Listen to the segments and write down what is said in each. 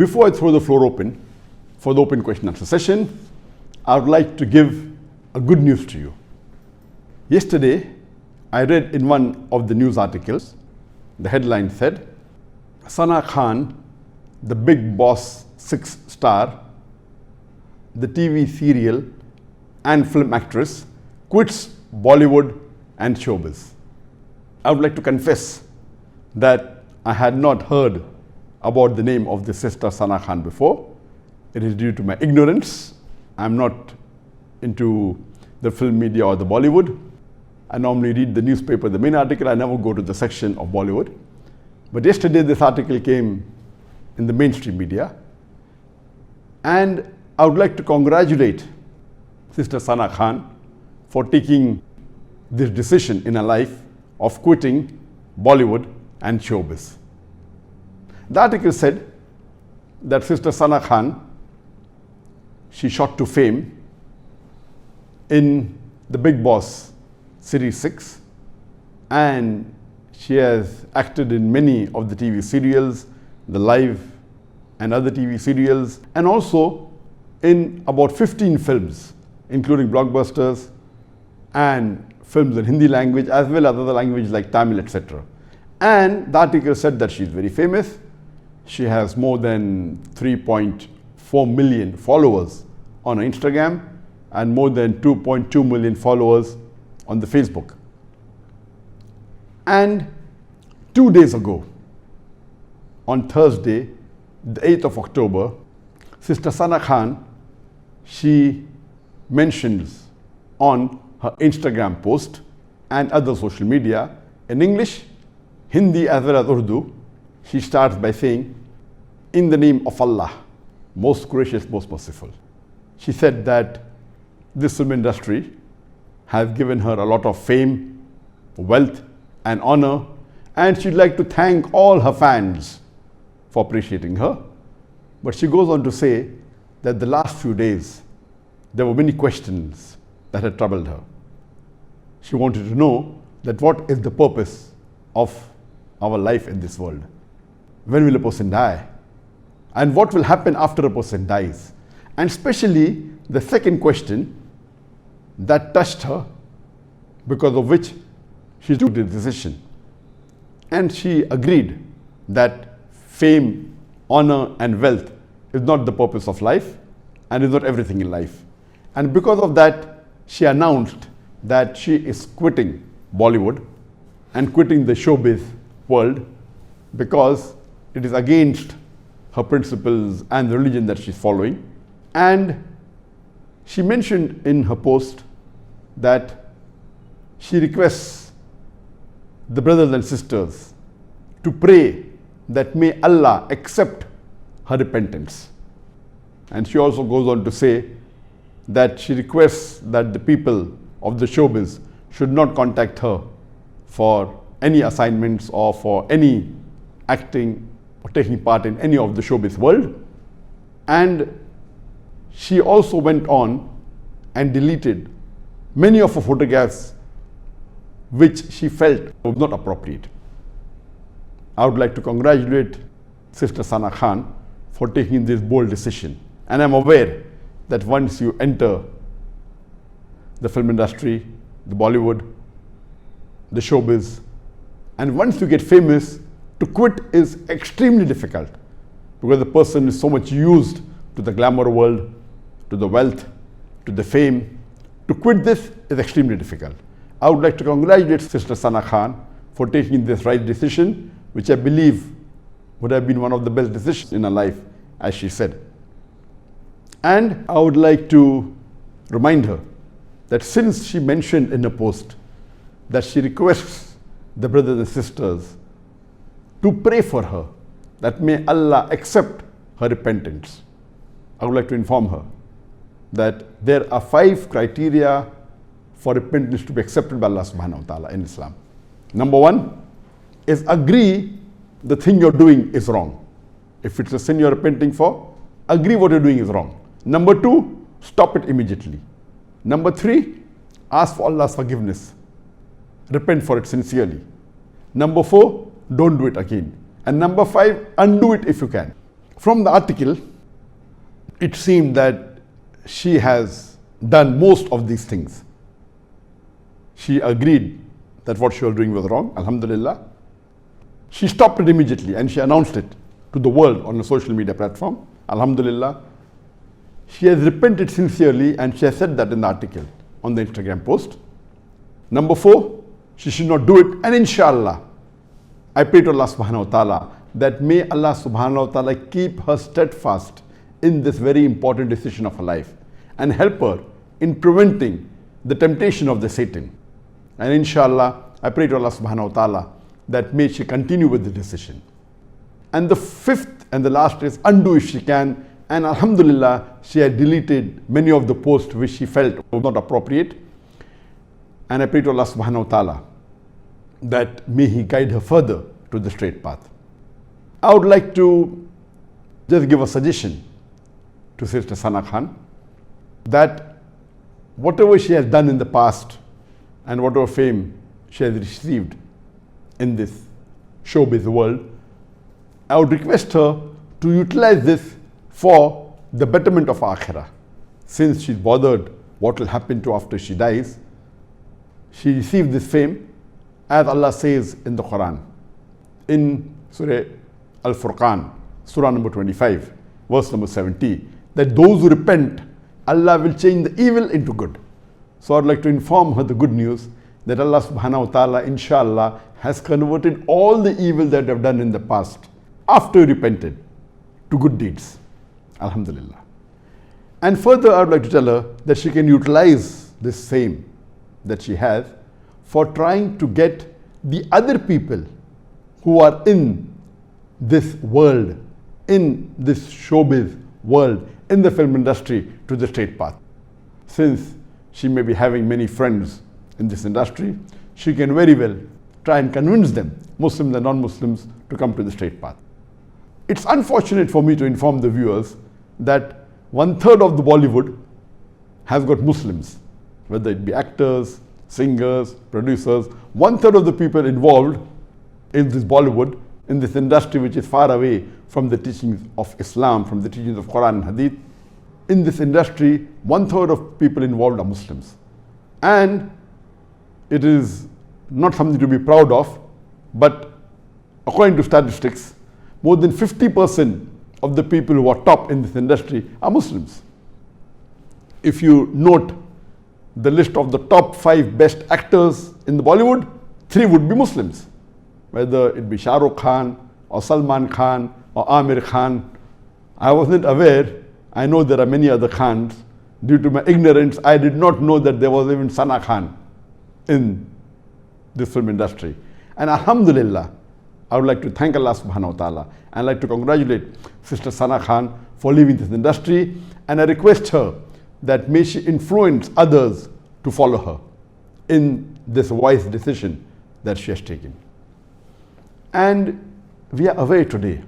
Before I throw the floor open for the open question answer session, I would like to give a good news to you. Yesterday, I read in one of the news articles, the headline said, Sana Khan, the Bigg Boss 6 star, the TV serial and film actress, quits Bollywood and showbiz. I would like to confess that I had not heard about the name of the sister Sana Khan before. It is due to my ignorance. I'm not into the film media or the Bollywood. I normally read the newspaper, the main article. I never go to the section of Bollywood. But yesterday this article came in the mainstream media. And I would like to congratulate Sister Sana Khan for taking this decision in her life of quitting Bollywood and showbiz. The article said that Sister Sana Khan, she shot to fame in the Bigg Boss Series 6, and she has acted in many of the TV serials, the live and other TV serials, and also in about 15 films, including blockbusters and films in Hindi language as well as other languages like Tamil, etc. And the article said that she is very famous. She has more than 3.4 million followers on her Instagram and more than 2.2 million followers on the Facebook. And 2 days ago, on Thursday, the 8th of October, Sister Sana Khan, she mentions on her Instagram post and other social media in English, Hindi as well as Urdu. She starts by saying, "In the name of Allah, most gracious, most merciful." She said that this film industry has given her a lot of fame, wealth and honor, and she'd like to thank all her fans for appreciating her. But she goes on to say that the last few days, there were many questions that had troubled her. She wanted to know that what is the purpose of our life in this world? When will a person die? And what will happen after a person dies? And especially the second question that touched her, because of which she took the decision. And she agreed that fame, honor and wealth is not the purpose of life and is not everything in life. And because of that, she announced that she is quitting Bollywood and quitting the showbiz world because it is against her principles and the religion that she's following. And she mentioned in her post that she requests the brothers and sisters to pray that may Allah accept her repentance. And she also goes on to say that she requests that the people of the showbiz should not contact her for any assignments or for any acting or taking part in any of the showbiz world. And she also went on and deleted many of her photographs which she felt was not appropriate. I would like to congratulate Sister Sana Khan for taking this bold decision. And I'm aware that once you enter the film industry, the Bollywood, the showbiz, and once you get famous, to quit is extremely difficult because the person is so much used to the glamour world, to the wealth, to the fame. To quit this is extremely difficult. I would like to congratulate Sister Sana Khan for taking this right decision, which I believe would have been one of the best decisions in her life, as she said. And I would like to remind her that since she mentioned in a post that she requests the brothers and sisters to pray for her, that may Allah accept her repentance, I would like to inform her that there are 5 criteria for repentance to be accepted by Allah subhanahu wa ta'ala in Islam. Number 1 is agree the thing you're doing is wrong. If it's a sin you're repenting for, agree what you're doing is wrong. Number 2, stop it immediately. Number 3, ask for Allah's forgiveness. Repent for it sincerely. Number 4, don't do it again. And number 5, undo it if you can. From the article, it seemed that she has done most of these things. She agreed that what she was doing was wrong, alhamdulillah. She stopped it immediately and she announced it to the world on a social media platform, alhamdulillah. She has repented sincerely and she has said that in the article on the Instagram post. Number 4, she should not do it, and inshallah, I pray to Allah subhanahu wa ta'ala that may Allah subhanahu wa ta'ala keep her steadfast in this very important decision of her life and help her in preventing the temptation of the Satan. And inshallah, I pray to Allah subhanahu wa ta'ala that may she continue with the decision. And the 5th and the last is undo if she can. And alhamdulillah, she had deleted many of the posts which she felt were not appropriate. And I pray to Allah subhanahu wa ta'ala that may He guide her further to the straight path. I would like to just give a suggestion to Sister Sana Khan that whatever she has done in the past and whatever fame she has received in this showbiz world, I would request her to utilize this for the betterment of Akhirah. Since she's bothered what will happen to after she dies, she received this fame, as Allah says in the Quran, in Surah Al-Furqan, Surah number 25, verse number 70, that those who repent, Allah will change the evil into good. So I'd like to inform her the good news that Allah subhanahu wa ta'ala, inshallah, has converted all the evil that they have done in the past, after repented, to good deeds. Alhamdulillah. And further, I would like to tell her that she can utilize this fame that she has for trying to get the other people who are in this world, in this showbiz world, in the film industry, to the straight path. Since she may be having many friends in this industry, she can very well try and convince them, Muslims and non-Muslims, to come to the straight path. It's unfortunate for me to inform the viewers that 1/3 of the Bollywood has got Muslims, whether it be actors, singers, producers. 1/3 of the people involved in this Bollywood, in this industry which is far away from the teachings of Islam, from the teachings of Quran and Hadith. In this industry, 1/3 of people involved are Muslims. And it is not something to be proud of, but according to statistics, more than 50% of the people who are top in this industry are Muslims. If you note the list of the top 5 best actors in the Bollywood, 3 would be Muslims. Whether it be Shah Rukh Khan or Salman Khan or Amir Khan. I wasn't aware. I know there are many other Khans. Due to my ignorance, I did not know that there was even Sana Khan in this film industry. And alhamdulillah, I would like to thank Allah subhanahu wa ta'ala and I'd like to congratulate Sister Sana Khan for leaving this industry, and I request her that may she influence others to follow her in this wise decision that she has taken. And we are aware today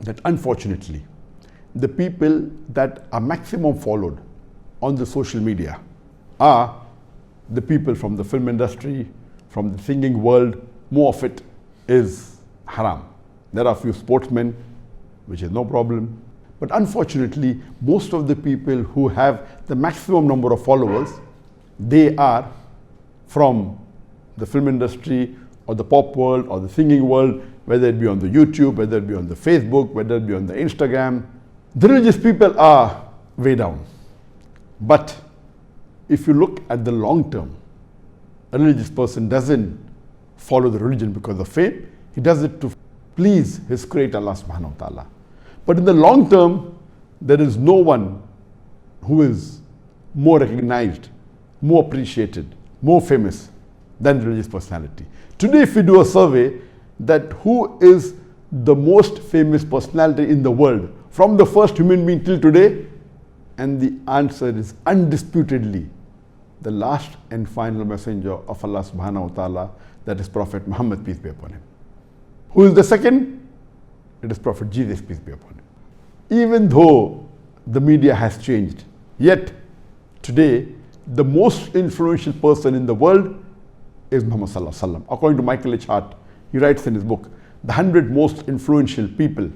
that unfortunately the people that are maximum followed on the social media are the people from the film industry, from the singing world. More of it is haram. There are a few sportsmen, which is no problem. But unfortunately, most of the people who have the maximum number of followers, they are from the film industry or the pop world or the singing world, whether it be on the YouTube, whether it be on the Facebook, whether it be on the Instagram. The religious people are way down. But if you look at the long term, a religious person doesn't follow the religion because of fame. He does it to please his creator Allah subhanahu wa ta'ala. But in the long term, there is no one who is more recognized, more appreciated, more famous than the religious personality. Today, if we do a survey that who is the most famous personality in the world from the first human being till today, and the answer is undisputedly the last and final messenger of Allah subhanahu wa ta'ala, that is Prophet Muhammad, peace be upon him. Who is the second? It is Prophet Jesus, peace be upon him. Even though the media has changed, yet today the most influential person in the world is Muhammad sallallahu alaihi wasallam. According to Michael H. Hart, he writes in his book, The 100 Most Influential People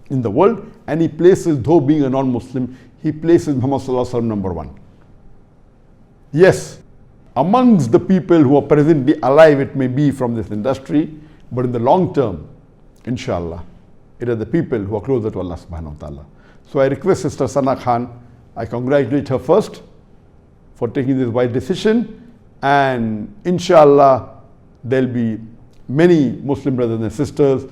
in the world, and he places, though being a non-Muslim, he places Muhammad Sallallahu Alaihi Wasallam number one. Yes, amongst the people who are presently alive, it may be from this industry, but in the long term, inshallah, it are the people who are closer to Allah subhanahu wa ta'ala. So I request Sister Sana Khan, I congratulate her first for taking this wise decision, and inshallah, there'll be many Muslim brothers and sisters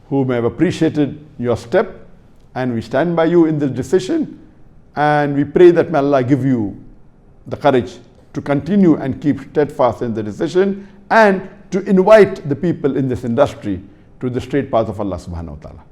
who may have appreciated your step, and we stand by you in this decision, and we pray that may Allah give you the courage to continue and keep steadfast in the decision, and to invite the people in this industry to the straight path of Allah subhanahu wa ta'ala.